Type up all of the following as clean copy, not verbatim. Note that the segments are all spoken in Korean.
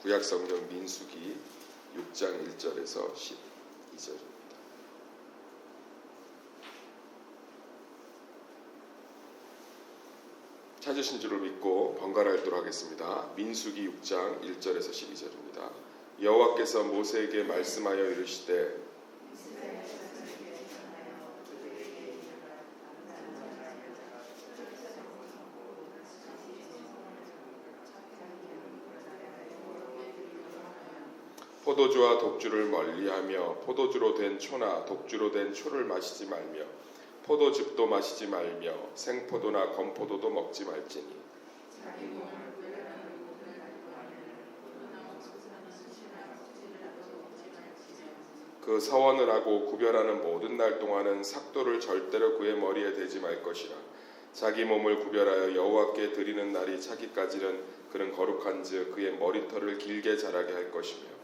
구약성경 민수기 6장 1절에서 12절입니다. 찾으신 줄을 믿고 번갈아 읽도록 하겠습니다. 민수기 6장 1절에서 12절입니다. 여호와께서 모세에게 말씀하여 이르시되 포도주와 독주를 멀리하며 포도주로 된 초나 독주로 된 초를 마시지 말며 포도즙도 마시지 말며 생포도나 건포도도 먹지 말지니 그 서원을 하고 구별하는 모든 날 동안은 삭도를 절대로 그의 머리에 대지 말 것이라. 자기 몸을 구별하여 여호와께 드리는 날이 차기까지는 그는 거룩한즉 그의 머리털을 길게 자라게 할 것이며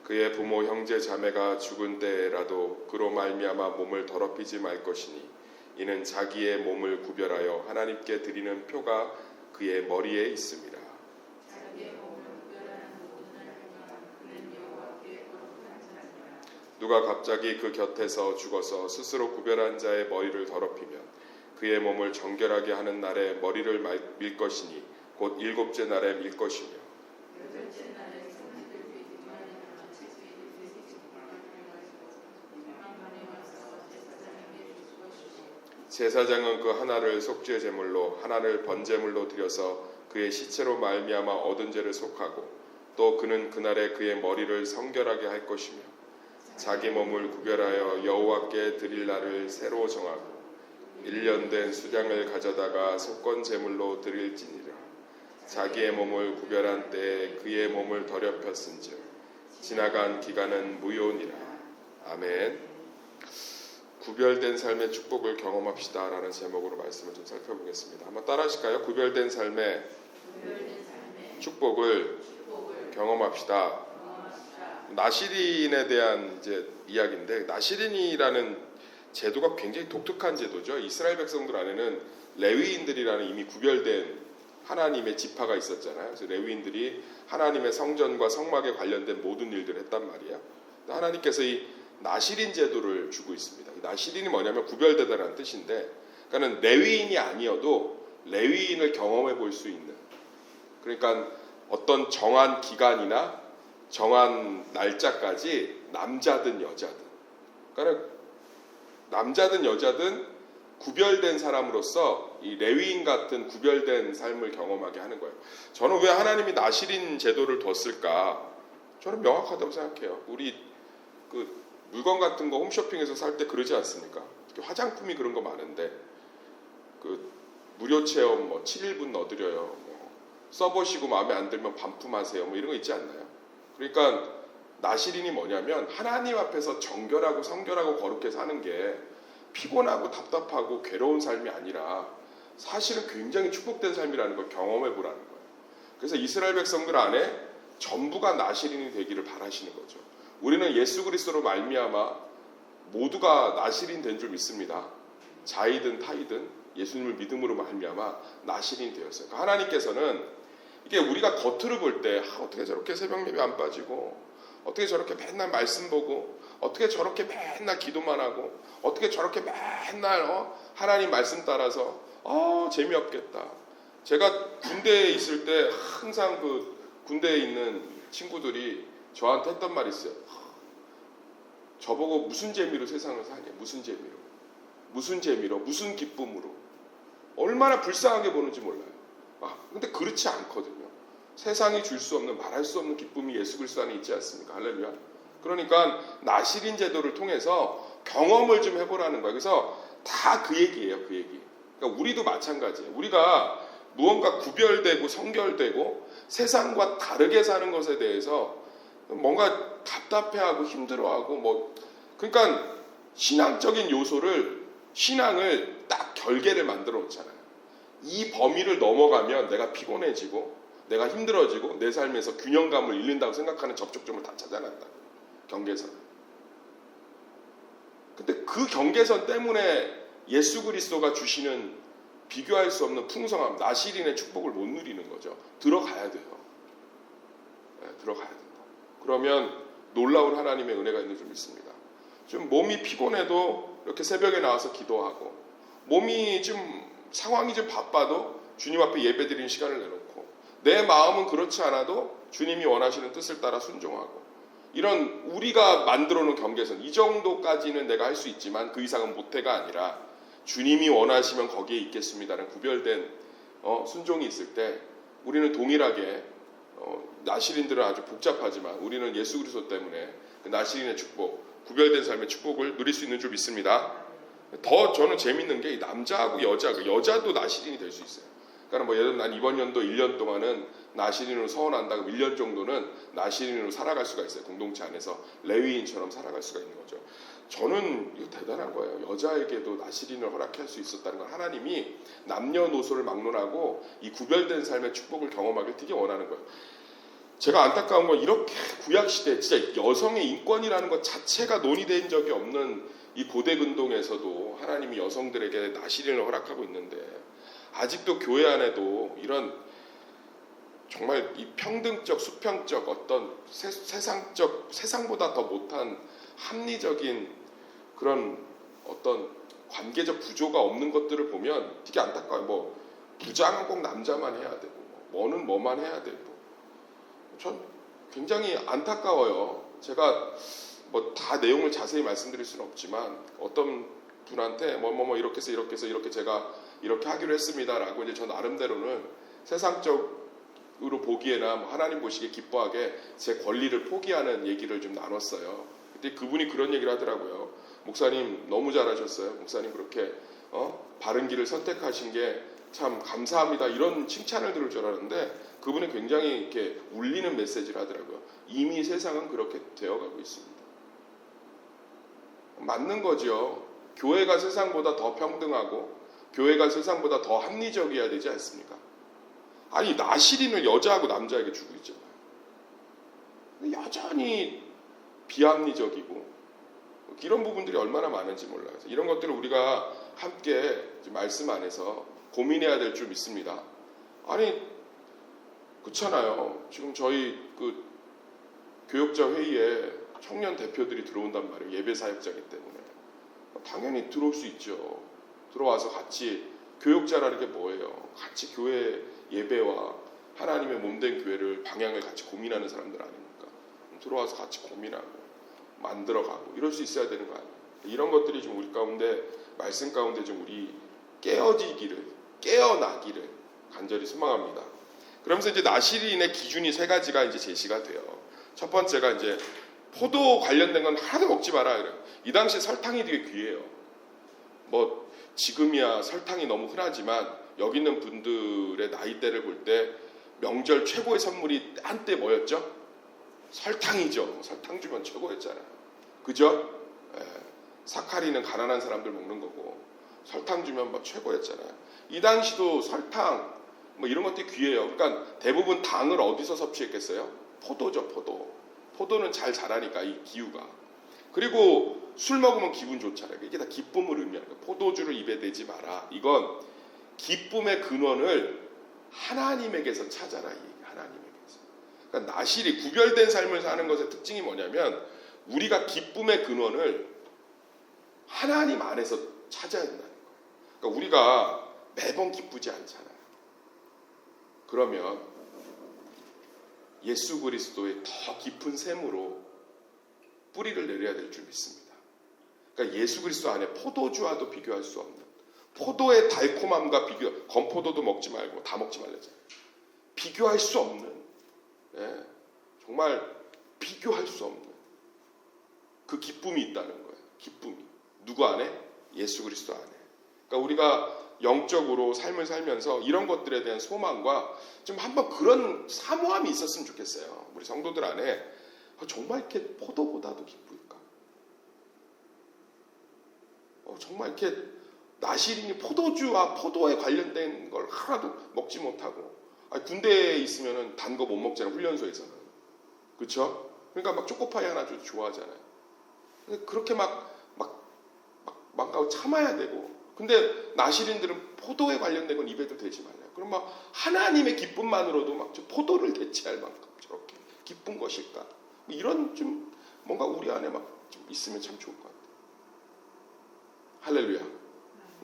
그의 부모 형제 자매가 죽은 때라도 그로 말미암아 몸을 더럽히지 말 것이니 이는 자기의 몸을 구별하여 하나님께 드리는 표가 그의 머리에 있습니다. 누가 갑자기 그 곁에서 죽어서 스스로 구별한 자의 머리를 더럽히면 그의 몸을 정결하게 하는 날에 머리를 밀 것이니 곧 일곱째 날에 밀 것이며 제사장은 그 하나를 속죄 제물로 하나를 번제물로 드려서 그의 시체로 말미암아 얻은 죄를 속하고 또 그는 그날에 그의 머리를 성결하게 할 것이며 자기 몸을 구별하여 여호와께 드릴 날을 새로 정하고 1년 된 수량을 가져다가 속건 제물로 드릴지니라. 자기의 몸을 구별한 때에 그의 몸을 더럽혔은즉 지나간 기간은 무효니라. 아멘. 구별된 삶의 축복을 경험합시다 라는 제목으로 말씀을 좀 살펴보겠습니다. 한번 따라 하실까요? 구별된 삶의 축복을 경험합시다. 나시린에 대한 이제 이야기인데, 나시린이라는 제도가 굉장히 독특한 제도죠. 이스라엘 백성들 안에는 레위인들이라는 이미 구별된 하나님의 지파가 있었잖아요. 그래서 레위인들이 하나님의 성전과 성막에 관련된 모든 일들을 했단 말이야. 하나님께서 이 나시린 제도를 주고 있습니다. 나시린이 뭐냐면 구별되다라는 뜻인데, 그러니까는 레위인이 아니어도 레위인을 경험해 볼 수 있는, 그러니까 어떤 정한 기간이나 정한 날짜까지 남자든 여자든, 그러니까 남자든 여자든 구별된 사람으로서 이 레위인 같은 구별된 삶을 경험하게 하는 거예요. 저는 왜 하나님이 나시린 제도를 뒀을까? 저는 명확하다고 생각해요. 우리 그 물건 같은 거 홈쇼핑에서 살 때 그러지 않습니까? 화장품이 그런 거 많은데 그 무료 체험 뭐 7일분 넣어드려요. 뭐 써보시고 마음에 안 들면 반품하세요. 뭐 이런 거 있지 않나요? 그러니까 나시린이 뭐냐면 하나님 앞에서 정결하고 성결하고 거룩해 사는 게 피곤하고 답답하고 괴로운 삶이 아니라 사실은 굉장히 축복된 삶이라는 걸 경험해 보라는 거예요. 그래서 이스라엘 백성들 안에 전부가 나시린이 되기를 바라시는 거죠. 우리는 예수 그리스도로 말미암아 모두가 나시린 된 줄 믿습니다. 자이든 타이든 예수님을 믿음으로 말미암아 나시린이 되었어요. 그러니까 하나님께서는 이게 우리가 겉으로 볼 때 어떻게 저렇게 새벽 예배 안 빠지고 어떻게 저렇게 맨날 말씀 보고 어떻게 저렇게 맨날 기도만 하고 어떻게 저렇게 맨날 하나님 말씀 따라서 재미없겠다. 제가 군대에 있을 때 항상 그 군대에 있는 친구들이 저한테 했던 말이 있어요. 저보고 무슨 재미로 세상을 사냐? 무슨 재미로? 무슨 재미로? 무슨 기쁨으로? 얼마나 불쌍하게 보는지 몰라요. 근데 그렇지 않거든요. 세상이 줄 수 없는, 말할 수 없는 기쁨이 예수 그리스도 안에 있지 않습니까? 할렐루야. 그러니까 나시린 제도를 통해서 경험을 좀 해보라는 거예요. 그래서 다 그 얘기예요. 그 얘기. 그러니까 우리도 마찬가지예요. 우리가 무언가 구별되고 성결되고 세상과 다르게 사는 것에 대해서 뭔가 답답해하고 힘들어하고 그러니까 신앙적인 요소를, 신앙을 딱 결계를 만들어 놓잖아요. 이 범위를 넘어가면 내가 피곤해지고 내가 힘들어지고 내 삶에서 균형감을 잃는다고 생각하는 접촉점을 다 찾아낸다. 경계선. 근데 그 경계선 때문에 예수 그리스도가 주시는 비교할 수 없는 풍성함, 나시린의 축복을 못 누리는 거죠. 들어가야 돼요. 네, 들어가야 된다. 그러면 놀라운 하나님의 은혜가 있는 줄 믿습니다. 좀 몸이 피곤해도 이렇게 새벽에 나와서 기도하고, 몸이 좀 상황이 좀 바빠도 주님 앞에 예배드리는 시간을 내놓고, 내 마음은 그렇지 않아도 주님이 원하시는 뜻을 따라 순종하고, 이런 우리가 만들어 놓은 경계선, 이 정도까지는 내가 할 수 있지만 그 이상은 못해가 아니라 주님이 원하시면 거기에 있겠습니다라는 구별된 순종이 있을 때, 우리는 동일하게 나시린들은 아주 복잡하지만 우리는 예수 그리스도 때문에 그 나시린의 축복, 구별된 삶의 축복을 누릴 수 있는 줄 믿습니다. 더 저는 재밌는 게 남자하고 여자도 나시린이 될 수 있어요. 그러니까 뭐 예를 들어 난 이번 연도 1년 동안은 나시린으로 서원한다, 그럼 1년 정도는 나시린으로 살아갈 수가 있어요. 공동체 안에서 레위인처럼 살아갈 수가 있는 거죠. 저는 이거 대단한 거예요. 여자에게도 나시린을 허락할 수 있었다는 건 하나님이 남녀노소를 막론하고 이 구별된 삶의 축복을 경험하길 되게 원하는 거예요. 제가 안타까운 건 이렇게 구약시대 진짜 여성의 인권이라는 것 자체가 논의된 적이 없는 이 고대 근동에서도 하나님이 여성들에게 나시린을 허락하고 있는데, 아직도 교회 안에도 이런 정말 이 평등적, 수평적 어떤 세상보다 더 못한 합리적인 그런 어떤 관계적 구조가 없는 것들을 보면 되게 안타까워요. 뭐 부장은 꼭 남자만 해야 되고, 뭐는 뭐만 해야 되고, 전 굉장히 안타까워요. 제가 뭐 다 내용을 자세히 말씀드릴 수는 없지만 어떤 분한테 뭐 이렇게 해서 이렇게 제가 이렇게 하기로 했습니다라고 이제 저 나름대로는 세상적으로 보기에나 뭐 하나님 보시기에 기뻐하게 제 권리를 포기하는 얘기를 좀 나눴어요. 근데 그분이 그런 얘기를 하더라고요. 목사님 너무 잘하셨어요. 목사님 그렇게 바른 길을 선택하신 게 참 감사합니다. 이런 칭찬을 들을 줄 알았는데 그분이 굉장히 이렇게 울리는 메시지를 하더라고요. 이미 세상은 그렇게 되어가고 있습니다. 맞는 거죠. 교회가 세상보다 더 평등하고 교회가 세상보다 더 합리적이어야 되지 않습니까? 아니 나시린을 여자하고 남자에게 주고 있잖아요. 여전히 비합리적이고 이런 부분들이 얼마나 많은지 몰라요. 이런 것들을 우리가 함께 말씀 안에서 고민해야 될 줄 믿습니다. 아니 그렇잖아요. 지금 저희 그 교역자 회의에 청년 대표들이 들어온단 말이에요. 예배 사역자이기 때문에 당연히 들어올 수 있죠. 들어와서 같이, 교역자라는 게 뭐예요? 같이 교회 예배와 하나님의 몸된 교회를 방향을 같이 고민하는 사람들 아닙니까? 들어와서 같이 고민하고 만들어가고 이럴 수 있어야 되는 거 아니에요? 이런 것들이 좀 우리 가운데, 말씀 가운데 좀 우리 깨어나기를 간절히 소망합니다. 그러면서 이제 나시린의 기준이 세 가지가 이제 제시가 돼요. 첫 번째가 이제 포도 관련된 건 하나도 먹지 마라 그래요. 이 당시에 설탕이 되게 귀해요. 뭐 지금이야 설탕이 너무 흔하지만 여기 있는 분들의 나이대를 볼 때 명절 최고의 선물이 한때 뭐였죠? 설탕이죠. 설탕 주면 최고였잖아요. 그죠? 사카린은 가난한 사람들 먹는 거고 설탕 주면 뭐 최고였잖아요. 이 당시도 설탕 뭐 이런 것들이 귀해요. 그러니까 대부분 당을 어디서 섭취했겠어요? 포도죠, 포도. 포도는 잘 자라니까 이 기후가. 그리고 술 먹으면 기분 좋잖아요. 이게 다 기쁨을 의미하는 거예요. 포도주를 입에 대지 마라. 이건 기쁨의 근원을 하나님에게서 찾아라. 하나님에게서. 그러니까 나실이 구별된 삶을 사는 것의 특징이 뭐냐면 우리가 기쁨의 근원을 하나님 안에서 찾아야 된다는 거예요. 그러니까 우리가 매번 기쁘지 않잖아요. 그러면 예수 그리스도의 더 깊은 샘으로 뿌리를 내려야 될 줄 믿습니다. 그러니까 예수 그리스도 안에 포도주와도 비교할 수 없는, 포도의 달콤함과 건포도도 먹지 말고 다 먹지 말라잖아요. 비교할 수 없는, 정말 비교할 수 없는 그 기쁨이 있다는 거예요. 기쁨이. 누구 안에? 예수 그리스도 안에. 그러니까 우리가 영적으로 삶을 살면서 이런 것들에 대한 소망과 좀 한번 그런 사모함이 있었으면 좋겠어요. 우리 성도들 안에 정말 이렇게 포도보다도 기쁠까? 정말 이렇게 나시린이 포도주와 포도에 관련된 걸 하나도 먹지 못하고, 군대에 있으면 단 거 못 먹잖아요. 훈련소에서는. 그렇죠? 그러니까 막 초코파이 하나 줘도 좋아하잖아요. 그렇게 막 참아야 되고, 근데 나시린들은 포도에 관련된 건 입에도 대지 말래요. 그럼 막 하나님의 기쁨만으로도 막 저 포도를 대체할 만큼 저렇게 기쁜 것일까? 뭐 이런 좀 뭔가 우리 안에 막 좀 있으면 참 좋을 것 같아요. 할렐루야.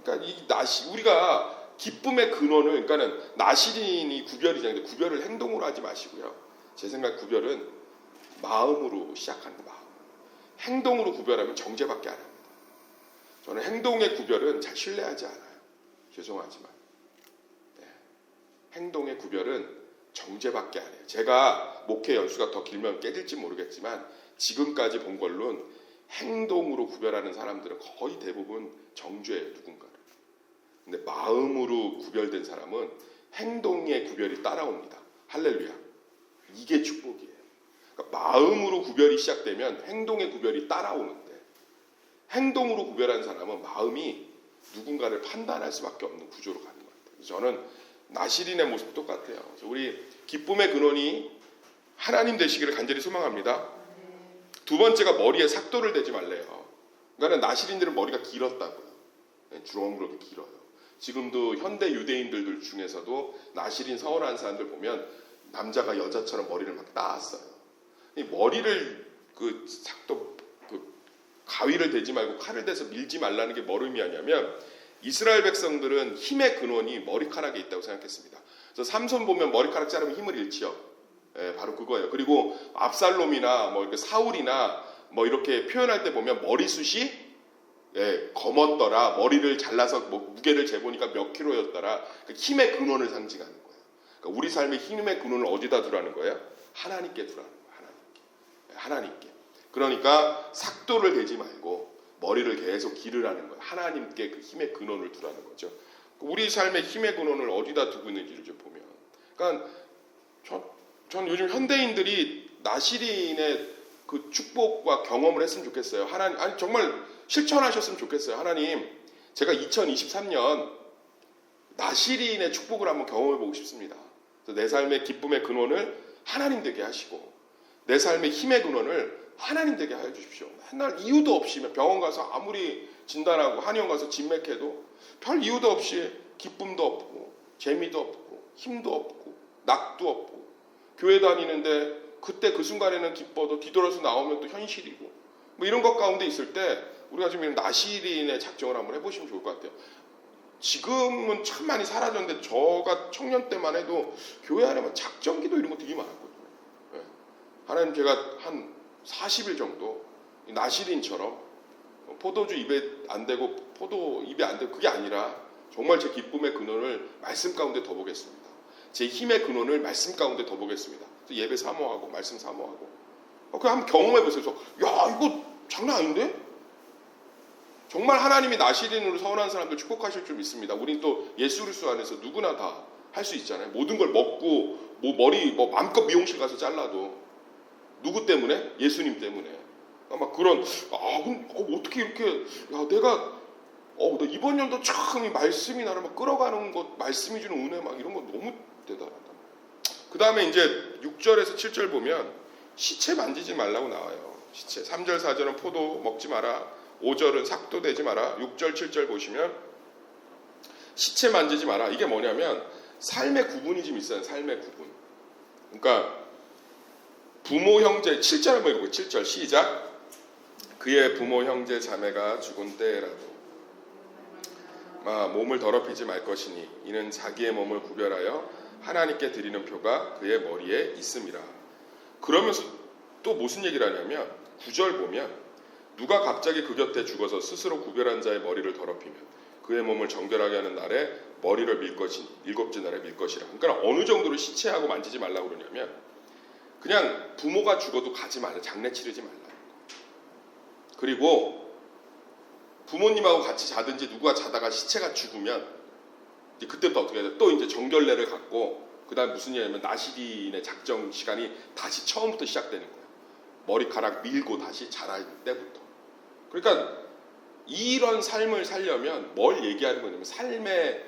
그러니까 우리가 기쁨의 근원을, 그러니까는 나시린이 구별이잖아요. 구별을 행동으로 하지 마시고요. 제 생각 구별은 마음으로 시작하는 마음. 행동으로 구별하면 정죄밖에 안 합니다. 저는 행동의 구별은 잘 신뢰하지 않아요. 죄송하지만. 네. 행동의 구별은 정죄밖에 안 해요. 제가 목회 연수가 더 길면 깨질지 모르겠지만 지금까지 본 걸로는 행동으로 구별하는 사람들은 거의 대부분 정죄예요. 누군가를. 근데 마음으로 구별된 사람은 행동의 구별이 따라옵니다. 할렐루야. 이게 축복이에요. 그러니까 마음으로 구별이 시작되면 행동의 구별이 따라오는데 행동으로 구별한 사람은 마음이 누군가를 판단할 수밖에 없는 구조로 가는 것 같아요. 저는 나시린의 모습 똑같아요. 우리 기쁨의 근원이 하나님 되시기를 간절히 소망합니다. 두 번째가 머리에 삭도를 대지 말래요. 그러니까 나시린들은 머리가 길었다고요. 주렁주렁 길어요. 지금도 현대 유대인들 중에서도 나시린 서원한 사람들 보면 남자가 여자처럼 머리를 막 따았어요. 이 머리를 그 삭도 가위를 대지 말고 칼을 대서 밀지 말라는 게 뭘 의미하냐면 이스라엘 백성들은 힘의 근원이 머리카락에 있다고 생각했습니다. 그래서 삼손 보면 머리카락 자르면 힘을 잃지요. 예, 바로 그거예요. 그리고 압살롬이나 뭐 이렇게 사울이나 뭐 이렇게 표현할 때 보면 머리숱이 검었더라. 머리를 잘라서 뭐 무게를 재보니까 몇 킬로였더라. 그러니까 힘의 근원을 상징하는 거예요. 그러니까 우리 삶의 힘의 근원을 어디다 두라는 거예요? 하나님께 두라는 거예요. 하나님께. 그러니까 삭도를 대지 말고 머리를 계속 기르라는 거예요. 하나님께 그 힘의 근원을 두라는 거죠. 우리 삶의 힘의 근원을 어디다 두고 있는지를 좀 보면, 그러니까 전 요즘 현대인들이 나시린의 그 축복과 경험을 했으면 좋겠어요. 하나님, 아니 정말 실천하셨으면 좋겠어요. 하나님, 제가 2023년 나시린의 축복을 한번 경험해 보고 싶습니다. 내 삶의 기쁨의 근원을 하나님 되게 하시고 내 삶의 힘의 근원을 하나님 되게 하여 주십시오. 맨날 이유도 없이 병원 가서 아무리 진단하고 한의원 가서 진맥해도 별 이유도 없이 기쁨도 없고 재미도 없고 힘도 없고 낙도 없고 교회 다니는데 그때 그 순간에는 기뻐도 뒤돌아서 나오면 또 현실이고 뭐 이런 것 가운데 있을 때 우리가 좀 이런 나시린의 작정을 한번 해보시면 좋을 것 같아요. 지금은 참 많이 사라졌는데 저가 청년 때만 해도 교회 안에 막 작정기도 이런 거 되게 많았거든요. 네. 하나님, 제가 한 40일 정도 나시린처럼 포도주 입에 안 대고 포도 입에 안 대고 그게 아니라 정말 제 기쁨의 근원을 말씀 가운데 더 보겠습니다. 제 힘의 근원을 말씀 가운데 더 보겠습니다. 예배 사모하고 말씀 사모하고 그거 한번 경험해 보세요. 야, 이거 장난 아닌데? 정말 하나님이 나시린으로 서원한 사람들 축복하실 줄 믿습니다. 우린 또 예수 그리스도 안에서 누구나 다 할 수 있잖아요. 모든 걸 먹고 뭐 머리 뭐 마음껏 미용실 가서 잘라도 누구 때문에? 예수님 때문에. 막 그런 그럼 어떻게 이렇게 내가 이번 연도 참 이 말씀이 나를 막 끌어가는 것, 말씀이 주는 은혜 막 이런 거 너무 대단하다. 그 다음에 이제 6절에서 7절 보면 시체 만지지 말라고 나와요. 시체. 3절 4절은 포도 먹지 마라. 5절은 삭도 대지 마라. 6절 7절 보시면 시체 만지지 마라. 이게 뭐냐면 삶의 구분이 좀 있어요. 삶의 구분. 그러니까 부모 형제 7절 한번 읽고 7절 시작. 그의 부모 형제 자매가 죽은 때라도 몸을 더럽히지 말 것이니 이는 자기의 몸을 구별하여 하나님께 드리는 표가 그의 머리에 있음이라. 그러면서 또 무슨 얘기를 하냐면 9절 보면 누가 갑자기 그 곁에 죽어서 스스로 구별한 자의 머리를 더럽히면 그의 몸을 정결하게 하는 날에 머리를 밀 것이니 일곱째 날에 밀 것이라. 그러니까 어느 정도로 시체하고 만지지 말라고 그러냐면 그냥 부모가 죽어도 가지 말라. 장례 치르지 말라. 그리고 부모님하고 같이 자든지 누가 자다가 시체가 죽으면 이제 그때부터 어떻게 해야 돼? 또 이제 정결례를 갖고 그 다음 무슨 얘기냐면 나시린의 작정 시간이 다시 처음부터 시작되는 거예요. 머리카락 밀고 다시 자랄 때부터. 그러니까 이런 삶을 살려면 뭘 얘기하는 거냐면 삶의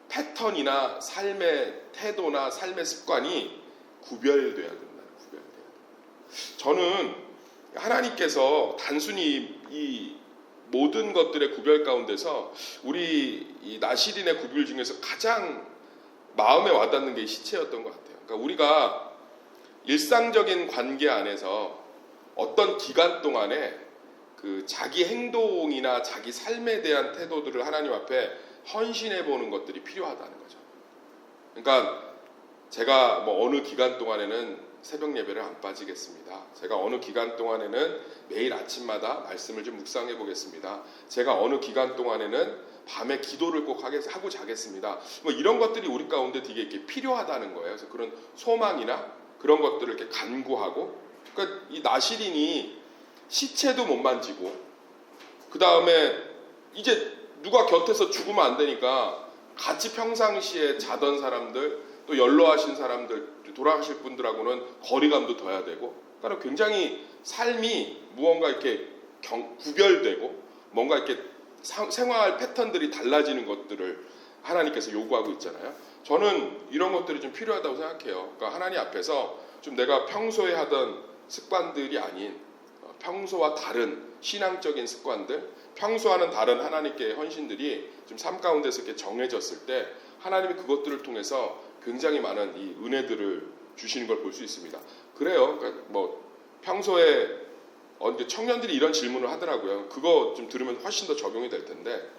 패턴이나 삶의 태도나 삶의 습관이 구별돼야 된다. 구별돼야 된다. 저는 하나님께서 단순히 이 모든 것들의 구별 가운데서 우리 이 나시린의 구별 중에서 가장 마음에 와닿는 게 이 시체였던 것 같아요. 그러니까 우리가 일상적인 관계 안에서 어떤 기간 동안에 그 자기 행동이나 자기 삶에 대한 태도들을 하나님 앞에 헌신해 보는 것들이 필요하다는 거죠. 그러니까 제가 뭐 어느 기간 동안에는 새벽 예배를 안 빠지겠습니다. 제가 어느 기간 동안에는 매일 아침마다 말씀을 좀 묵상해 보겠습니다. 제가 어느 기간 동안에는 밤에 기도를 꼭 하고 자겠습니다. 뭐 이런 것들이 우리 가운데 되게 이렇게 필요하다는 거예요. 그래서 그런 소망이나 그런 것들을 이렇게 간구하고, 그러니까 이 나시린이 시체도 못 만지고, 그 다음에 이제 누가 곁에서 죽으면 안 되니까 같이 평상시에 자던 사람들, 또 연로하신 사람들, 돌아가실 분들하고는 거리감도 둬야 되고, 그러니까 굉장히 삶이 무언가 이렇게 구별되고 뭔가 이렇게 생활 패턴들이 달라지는 것들을 하나님께서 요구하고 있잖아요. 저는 이런 것들이 좀 필요하다고 생각해요. 그러니까 하나님 앞에서 좀 내가 평소에 하던 습관들이 아닌 평소와 다른 신앙적인 습관들, 평소와는 다른 하나님께 헌신들이 좀 삶 가운데서 이렇게 정해졌을 때 하나님이 그것들을 통해서 굉장히 많은 이 은혜들을 주시는 걸 볼 수 있습니다. 그래요. 그러니까 뭐 평소에 청년들이 이런 질문을 하더라고요. 그거 좀 들으면 훨씬 더 적용이 될 텐데,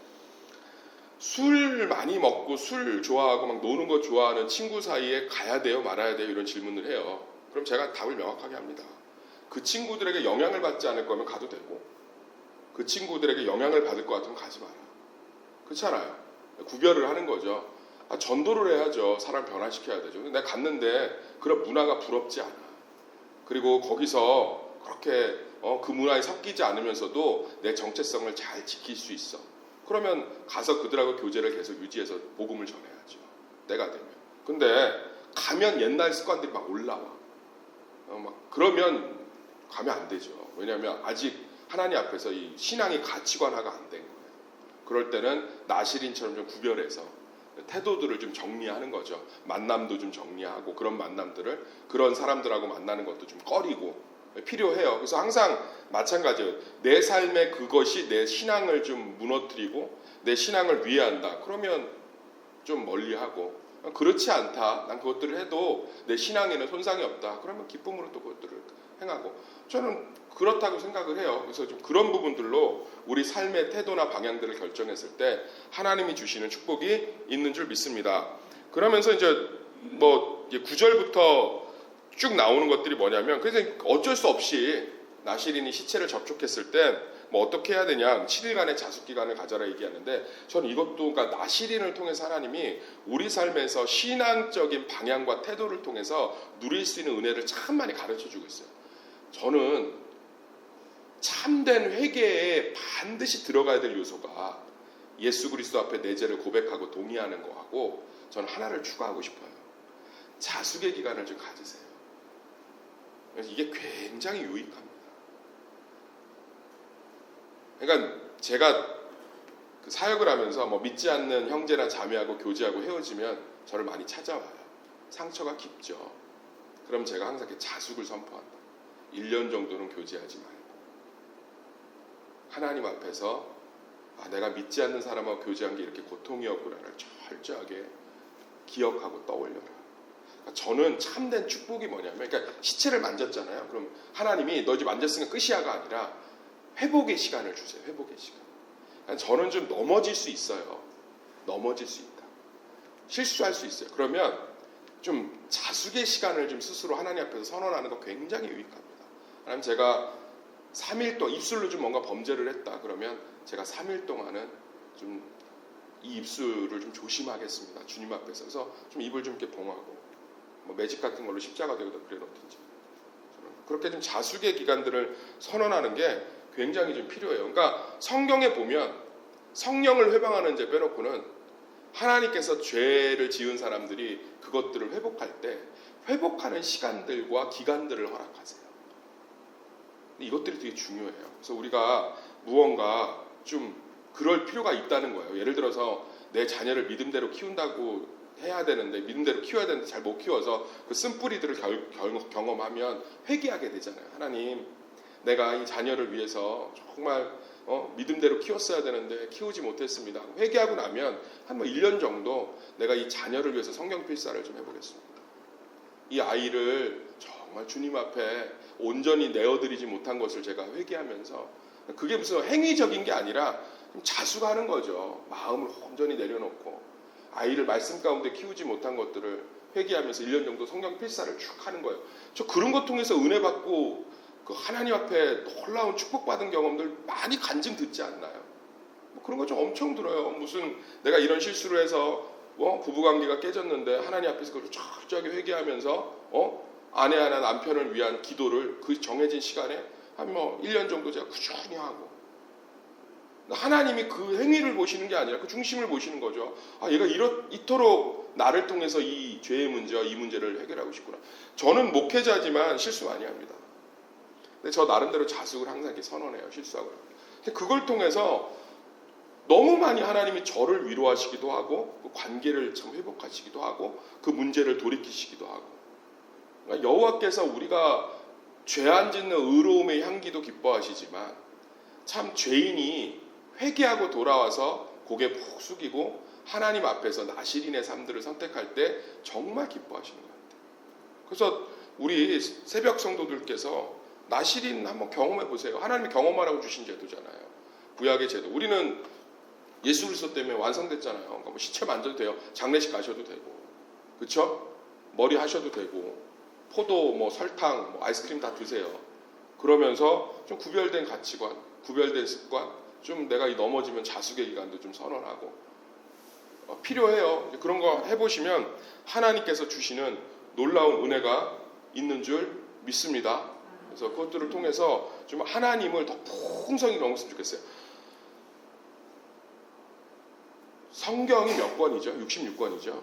술 많이 먹고 술 좋아하고 막 노는 거 좋아하는 친구 사이에 가야 돼요, 말아야 돼요? 이런 질문을 해요. 그럼 제가 답을 명확하게 합니다. 그 친구들에게 영향을 받지 않을 거면 가도 되고, 그 친구들에게 영향을 받을 것 같으면 가지 마라. 그렇잖아요. 구별을 하는 거죠. 전도를 해야죠. 사람 변화시켜야 되죠. 근데 내가 갔는데 그런 문화가 부럽지 않아. 그리고 거기서 그렇게 그 문화에 섞이지 않으면서도 내 정체성을 잘 지킬 수 있어. 그러면 가서 그들하고 교제를 계속 유지해서 복음을 전해야죠. 내가 되면. 근데 가면 옛날 습관들이 막 올라와. 그러면 가면 안 되죠. 왜냐하면 아직 하나님 앞에서 이 신앙이 가치관화가 안 된 거예요. 그럴 때는 나시린처럼 좀 구별해서 태도들을 좀 정리하는 거죠. 만남도 좀 정리하고, 그런 만남들을, 그런 사람들하고 만나는 것도 좀 꺼리고 필요해요. 그래서 항상 마찬가지예요. 내 삶에 그것이 내 신앙을 좀 무너뜨리고 내 신앙을 위해한다. 그러면 좀 멀리하고, 그렇지 않다, 난 그것들을 해도 내 신앙에는 손상이 없다, 그러면 기쁨으로 또 그것들을 행하고, 저는 그렇다고 생각을 해요. 그래서 좀 그런 부분들로 우리 삶의 태도나 방향들을 결정했을 때 하나님이 주시는 축복이 있는 줄 믿습니다. 그러면서 이제 뭐 9절부터 쭉 나오는 것들이 뭐냐면, 그래서 어쩔 수 없이 나시린이 시체를 접촉했을 때 뭐 어떻게 해야 되냐, 7일간의 자숙기간을 가져라 얘기하는데, 저는 이것도 그러니까 나시린을 통해서 하나님이 우리 삶에서 신앙적인 방향과 태도를 통해서 누릴 수 있는 은혜를 참 많이 가르쳐주고 있어요. 저는 참된 회개에 반드시 들어가야 될 요소가 예수 그리스도 앞에 내 죄를 고백하고 동의하는 거하고, 저는 하나를 추가하고 싶어요. 자숙의 기간을 좀 가지세요. 이게 굉장히 유익합니다. 그러니까 제가 그 사역을 하면서 뭐 믿지 않는 형제나 자매하고 교제하고 헤어지면 저를 많이 찾아와요. 상처가 깊죠. 그럼 제가 항상 이렇게 자숙을 선포한다. 1년 정도는 교제하지 말고 하나님 앞에서 내가 믿지 않는 사람하고 교제한 게 이렇게 고통이었구나를 철저하게 기억하고 떠올려라. 저는 참된 축복이 뭐냐면, 그러니까 시체를 만졌잖아요. 그럼 하나님이 너 이제 만졌으니까 끝이야가 아니라 회복의 시간을 주세요. 회복의 시간. 저는 좀 넘어질 수 있어요. 넘어질 수 있다. 실수할 수 있어요. 그러면 좀 자숙의 시간을 좀 스스로 하나님 앞에서 선언하는 거 굉장히 유익합니다. 하나님, 제가 3일 동안 입술로 좀 뭔가 범죄를 했다. 그러면 제가 3일 동안은 좀 이 입술을 좀 조심하겠습니다. 주님 앞에서. 그래서 좀 입을 좀 이렇게 봉하고, 뭐 매직 같은 걸로 십자가 되거나 그래 놓든지. 그렇게 좀 자숙의 기간들을 선언하는 게 굉장히 좀 필요해요. 그러니까 성경에 보면 성령을 회방하는 제 빼놓고는 하나님께서 죄를 지은 사람들이 그것들을 회복할 때 회복하는 시간들과 기간들을 허락하세요. 이것들이 되게 중요해요. 그래서 우리가 무언가 좀 그럴 필요가 있다는 거예요. 예를 들어서 내 자녀를 믿음대로 키운다고 해야 되는데, 믿음대로 키워야 되는데 잘 못 키워서 그 쓴뿌리들을 경험하면 회개하게 되잖아요. 하나님, 내가 이 자녀를 위해서 정말 믿음대로 키웠어야 되는데 키우지 못했습니다. 회개하고 나면 한 1년 정도 내가 이 자녀를 위해서 성경 필사를 좀 해보겠습니다. 이 아이를 정말 주님 앞에 온전히 내어드리지 못한 것을 제가 회개하면서, 그게 무슨 행위적인 게 아니라 좀 자수하는 거죠. 마음을 온전히 내려놓고 아이를 말씀 가운데 키우지 못한 것들을 회개하면서 1년 정도 성경 필사를 쭉 하는 거예요. 저 그런 것 통해서 은혜 받고 그 하나님 앞에 놀라운 축복받은 경험들 많이 간증 듣지 않나요? 그런 거 좀 엄청 들어요. 무슨 내가 이런 실수를 해서 부부관계가 깨졌는데 하나님 앞에서 그걸 철저하게 회개하면서 아내 하나 남편을 위한 기도를 그 정해진 시간에 한 1년 정도 제가 꾸준히 하고, 하나님이 그 행위를 보시는 게 아니라 그 중심을 보시는 거죠. 얘가 이토록 나를 통해서 이 죄의 문제와 이 문제를 해결하고 싶구나. 저는 목회자지만 실수 많이 합니다. 근데 저 나름대로 자숙을 항상 이렇게 선언해요. 실수하고. 근데 그걸 통해서 너무 많이 하나님이 저를 위로하시기도 하고, 그 관계를 참 회복하시기도 하고, 그 문제를 돌이키시기도 하고. 그러니까 여호와께서 우리가 죄 안 짓는 의로움의 향기도 기뻐하시지만, 참 죄인이 회개하고 돌아와서 고개 푹 숙이고 하나님 앞에서 나실인의 삶들을 선택할 때 정말 기뻐하시는 것 같아요. 그래서 우리 새벽 성도들께서 나실인 한번 경험해 보세요. 하나님이 경험하라고 주신 제도잖아요. 구약의 제도. 우리는 예수 그리스도 때문에 완성됐잖아요. 그러니까 시체 만져도 돼요. 장례식 가셔도 되고, 그렇죠? 머리 하셔도 되고, 포도, 설탕, 아이스크림 다 드세요. 그러면서 좀 구별된 가치관, 구별된 습관, 좀 내가 넘어지면 자숙의 기간도 좀 선언하고 필요해요. 그런 거 해보시면 하나님께서 주시는 놀라운 은혜가 있는 줄 믿습니다. 그래서 그것들을 통해서 좀 하나님을 더 풍성히 경험했으면 좋겠어요. 성경이 몇 권이죠? 66권이죠.